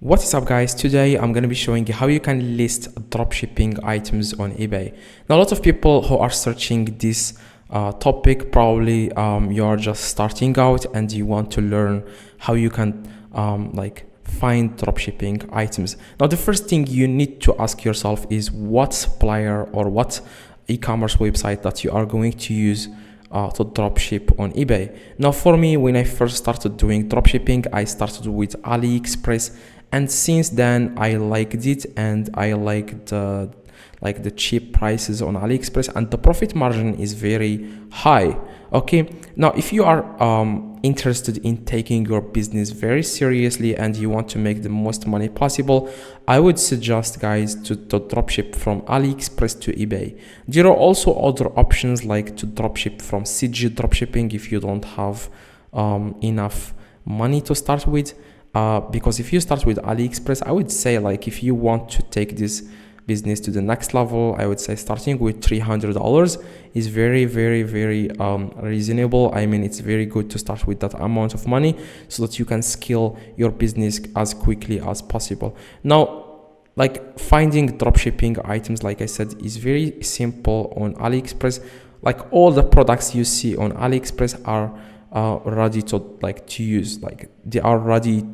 What is up guys, today I'm going to be showing you how you can list dropshipping items on eBay. Now a lot of people who are searching this topic, probably you're just starting out and you want to learn how you can find dropshipping items. Now the first thing you need to ask yourself is what supplier or what e-commerce website that you are going to use to dropship on eBay. Now for me, when I first started doing dropshipping, I started with AliExpress, and since then I liked it and I liked the cheap prices on AliExpress, and the profit margin is very high. Okay, now if you are interested in taking your business very seriously and you want to make the most money possible, I would suggest guys to dropship from AliExpress to eBay. There are also other options like to dropship from CG dropshipping if you don't have enough money to start with, because if you start with AliExpress, I would say like if you want to take this business to the next level, I would say starting with $300 is very reasonable. I mean, it's very good to start with that amount of money so that you can scale your business as quickly as possible. Now, like finding dropshipping items, like I said, is very simple on AliExpress. Like all the products you see on AliExpress are ready to use. Like they are ready.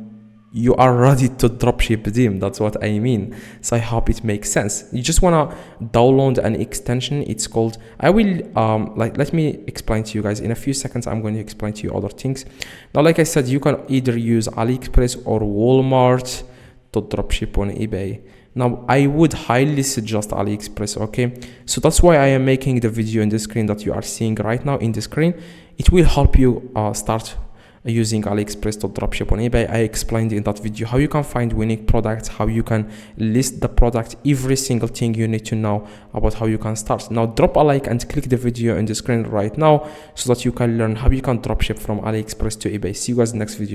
You are ready to dropship them. That's what I mean. So I hope it makes sense. You just want to download an extension. It's called, I will let me explain to you guys in a few seconds. I'm going to explain to you other things. Now, like I said, you can either use AliExpress or Walmart to dropship on eBay. Now, I would highly suggest AliExpress, okay? So that's why I am making the video in the screen that you are seeing right now in the screen. It will help you start using AliExpress to dropship on eBay. I explained in that video how you can find winning products, how you can list the product, every single thing you need to know about how you can start. Now drop a like and click the video on the screen right now so that you can learn how you can dropship from AliExpress to eBay. See you guys in the next video.